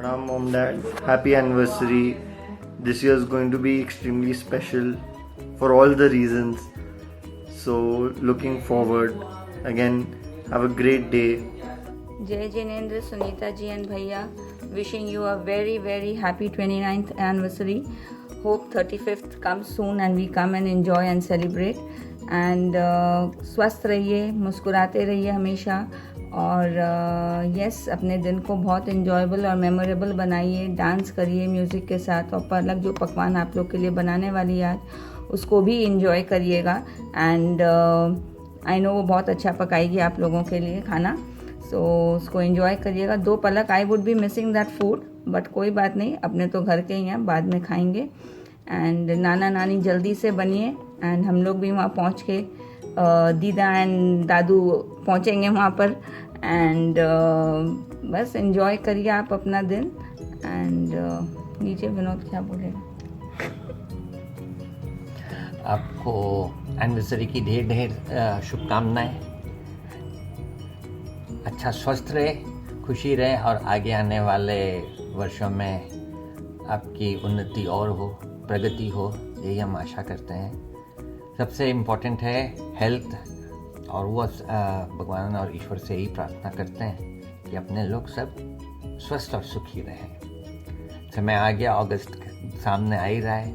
Pranam mom dad, happy anniversary. This year is going to be extremely special for all the reasons. So looking forward. Again, have a great day. Jai Jinendra, Sunita ji and Bhaiya, wishing you a very very happy 29th anniversary. Hope 35th comes soon and we come and enjoy and celebrate. And स्वस्थ रहिए, मुस्कुराते रहिए हमेशा और yes अपने दिन को बहुत इन्जॉयबल और मेमोरेबल बनाइए. डांस करिए म्यूज़िक के साथ और पलक जो पकवान आप लोग के लिए बनाने वाली आज उसको भी इन्जॉय करिएगा. एंड आई नो वो बहुत अच्छा पकाएगी आप लोगों के लिए खाना. सो उसको एंजॉय करिएगा. 2 Palak I would be missing that food but कोई बात नहीं, अपने तो घर के ही हैं, बाद में खाएंगे. एंड नाना नानी जल्दी से बनिए एंड हम लोग भी वहाँ पहुँच के दीदा एंड दादू पहुँचेंगे वहाँ पर. एंड बस एंजॉय करिए आप अपना दिन. एंड नीचे विनोद क्या बोलेगा? आपको एनिवर्सरी की ढेर ढेर शुभकामनाएं. अच्छा स्वस्थ रहे, खुशी रहे और आगे आने वाले वर्षों में आपकी उन्नति और हो, प्रगति हो, यही हम आशा करते हैं. सबसे इम्पोर्टेंट है हेल्थ और वो भगवान और ईश्वर से ही प्रार्थना करते हैं कि अपने लोग सब स्वस्थ और सुखी रहें. समय आ गया, अगस्त सामने आ ही रहा है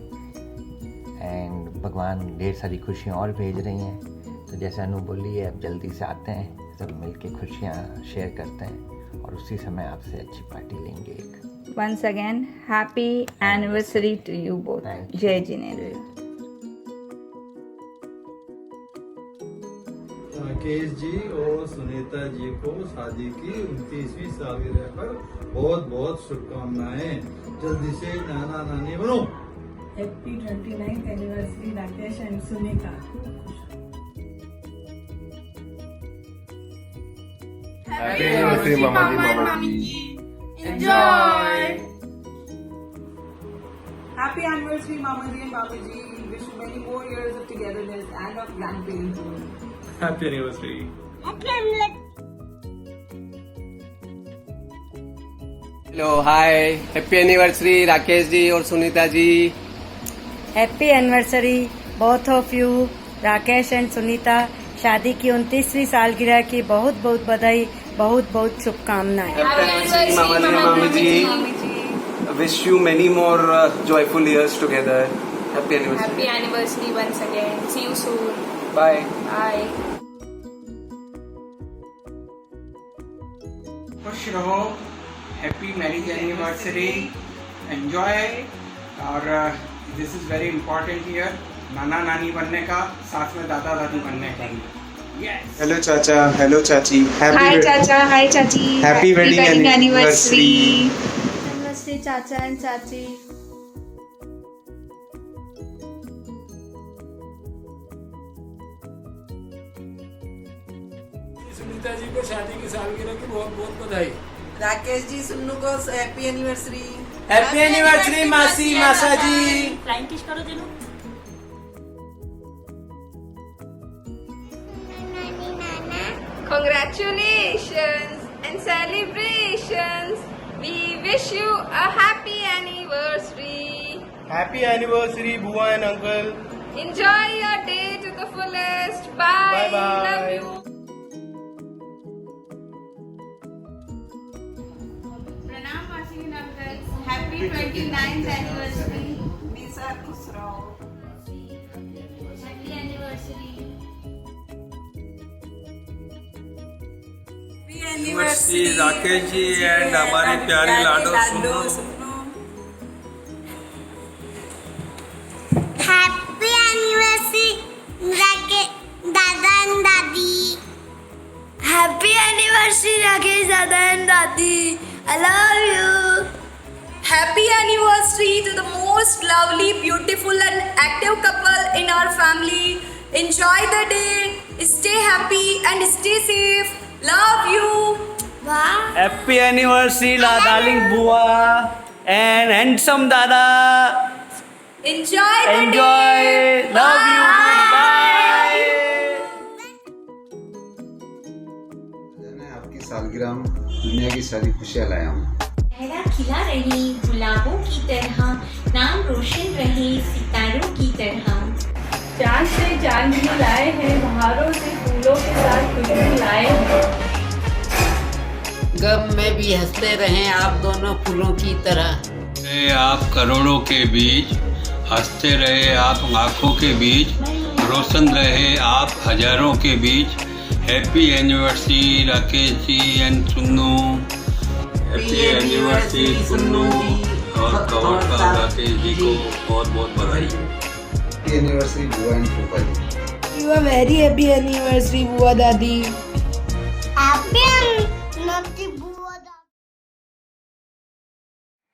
एंड भगवान ढेर सारी खुशियाँ और भेज रही हैं. तो जैसे अनु बोली है, अब जल्दी से आते हैं, सब मिलके खुशियाँ शेयर करते हैं और उसी समय आपसे अच्छी पार्टी लेंगे एक. Once again, happy anniversary to you both. जय जिनेंद्र. राकेश जी और सुनीता जी को शादी की 29वीं सालगिरह पर बहुत बहुत शुभकामनाएं. जल्दी से नाना नानी बनो. Happy 29th anniversary Rakesh and Sunita. Happy anniversary मामा जी. Enjoy! Happy anniversary Mama ji and Baba ji. Wish you many more years of togetherness and of grandparenthood. Happy anniversary. Hello hi, happy anniversary Rakesh ji और Sunita ji. Happy anniversary both of you Rakesh and Sunita. शादी की 29वीं सालगिरह की बहुत बहुत बधाई, बहुत बहुत शुभकामनाएं. हैप्पी एनिवर्सरी मामा जी. Wish you many more joyful years together. Happy anniversary. Happy anniversary once again. See you soon. Bye. Bye. खुश रहो. Happy marriage anniversary. एंजॉय. और this is very important year. नाना नानी बनने का, साथ में दादा दादी बनने का. हेलो चाचा, हेलो चाची. Hi चाचा, hi चाची. Happy wedding anniversary. नमस्ते चाचा एंड चाची. सुनीता जी को शादी की सालगिरह की बहुत बहुत बधाई. राकेश जी सुन्नू को हैप्पी एनिवर्सरी. हैप्पी एनिवर्सरी मासी मासा जी. फ्लाइंग किस करो दिनों. Congratulations and celebrations. We wish you a happy anniversary. Happy anniversary, Bua and Uncle. Enjoy your day to the fullest. Bye. Bye-bye. Love you. Pranam Masi and uncles. Happy 29th anniversary. निशा खुश रहो. Happy anniversary. Anniversary Rakesh ji and हमारे प्यारे लाडो सुनो. Happy anniversary Rakesh दादा and दादी. Happy anniversary Rakesh दादा and दादी. I love you. Happy anniversary to the most lovely, beautiful and active couple in our family. Enjoy the day. Stay happy and stay safe. Love you. वाह. Happy anniversary darling बुआ and handsome दादा. Enjoy the enjoy. day. Love you. Bye. आपकी सालगिरह में दुनिया की सारी खुशियाँ लाया हूँ. खिला रहे गुलाबों की तरह, नाम रोशन रहे सितारों की तरह। चांद से चांदनी लाए हैं, बहारों से फूलों के साथ खुशबू लाए हैं। गम में भी हंसते रहें आप दोनों फूलों की तरह। आप करोड़ों के बीच, हंसते रहे आप आँखों के बीच, रोशन रहे आप हजारों के बीच। Happy anniversary Rakesh ji and Sunnu. Happy anniversary Sunnu और कवरका राकेश जी को बहुत बहुत बधाई। हैप्पी एनिवर्सरी बुआ एंड फूफा जी। You are very happy anniversary बुआ दादी। हैप्पी एनिवर्सरी बुआ दादी।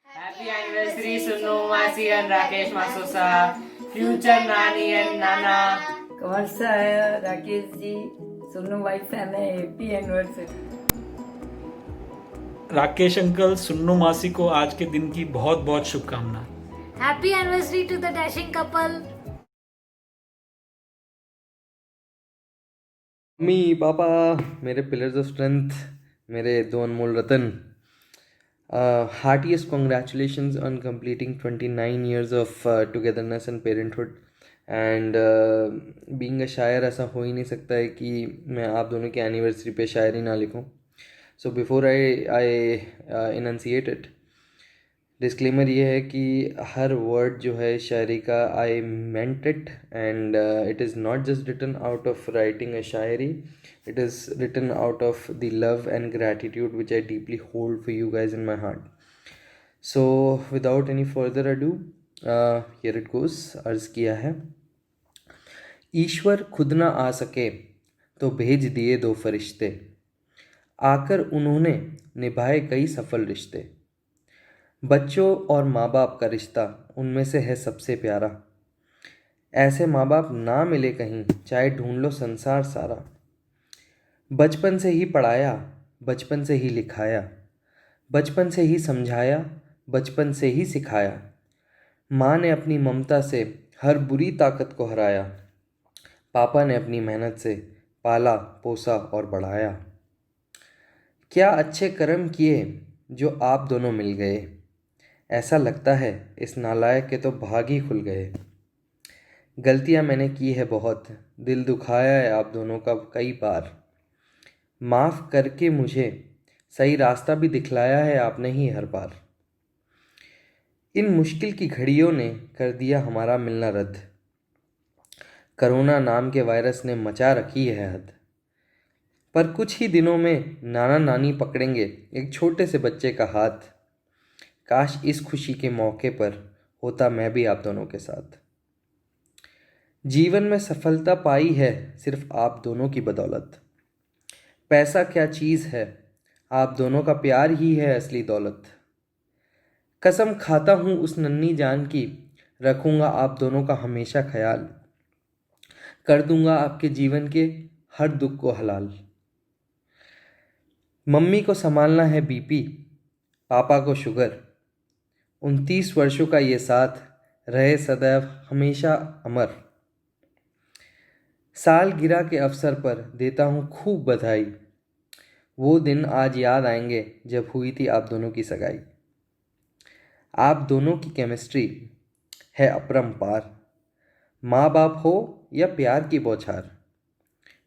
हैप्पी एनिवर्सरी सुन्नू मासी एंड राकेश मासोसा, फ्यूचर नानी एंड नाना। कमरसा Rakesh ji, Sunnu wife family, happy anniversary. Rakesh uncle, Sunnu मासी को आज के दिन की बहुत बहुत शुभकामनाएं। Happy anniversary to the dashing couple. मम्मी पापा, मेरे पिलर्स ऑफ स्ट्रेंथ, मेरे दो अनमोल रतन, heartiest congratulations on completing 29 years of togetherness and parenthood. And being a शायर ऐसा हो ही नहीं सकता है कि मैं आप दोनों की एनिवर्सरी पे शायरी ना लिखूं. So before I enunciate it, disclaimer ये है कि हर वर्ड जो है शायरी का I meant it, and it is not just written out of writing a शायरी, it is written out of the love and gratitude which I deeply hold for you guys in my heart. So without any further ado, here it goes. अर्ज किया है. ईश्वर खुद ना आ सके तो भेज दिए दो फरिश्ते, आकर उन्होंने निभाए कई सफल रिश्ते. बच्चों और माँ बाप का रिश्ता उनमें से है सबसे प्यारा. ऐसे माँ बाप ना मिले कहीं, चाहे ढूंढ लो संसार सारा. बचपन से ही पढ़ाया, बचपन से ही लिखाया, बचपन से ही समझाया, बचपन से ही सिखाया. माँ ने अपनी ममता से हर बुरी ताकत को हराया. पापा ने अपनी मेहनत से पाला पोसा और बढ़ाया. क्या अच्छे कर्म किए जो आप दोनों मिल गए. ऐसा लगता है इस नालायक के तो भाग ही खुल गए. गलतियाँ मैंने की है बहुत, दिल दुखाया है आप दोनों का कई बार. माफ़ करके मुझे सही रास्ता भी दिखलाया है आपने ही हर बार. इन मुश्किल की घड़ियों ने कर दिया हमारा मिलना रद्द. कोरोना नाम के वायरस ने मचा रखी है हद. पर कुछ ही दिनों में नाना नानी पकड़ेंगे एक छोटे से बच्चे का हाथ. काश इस खुशी के मौके पर होता मैं भी आप दोनों के साथ. जीवन में सफलता पाई है सिर्फ आप दोनों की बदौलत. पैसा क्या चीज़ है, आप दोनों का प्यार ही है असली दौलत. कसम खाता हूँ उस नन्ही जान की, रखूँगा आप दोनों का हमेशा ख्याल. कर दूँगा आपके जीवन के हर दुख को हलाल. मम्मी को संभालना है बीपी, पापा को शुगर. 29 वर्षों का ये साथ रहे सदैव हमेशा अमर. सालगिरह के अवसर पर देता हूँ खूब बधाई. वो दिन आज याद आएंगे जब हुई थी आप दोनों की सगाई. आप दोनों की केमिस्ट्री है अपरंपार. माँ बाप हो या प्यार की बौछार,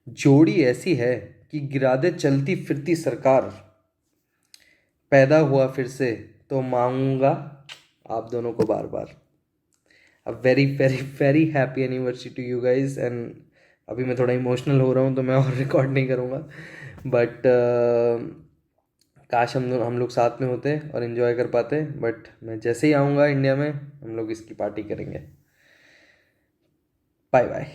जोड़ी ऐसी है कि गिरा दे चलती फिरती सरकार. पैदा हुआ फिर से तो मांगूंगा आप दोनों को बार बार. A very very very happy anniversary to you guys. And अभी मैं थोड़ा इमोशनल हो रहा हूँ तो मैं और रिकॉर्ड नहीं करूँगा, बट काश हम लोग साथ में होते और इन्जॉय कर पाते. बट मैं जैसे ही आऊँगा इंडिया में हम लोग इसकी पार्टी करेंगे. Bye bye.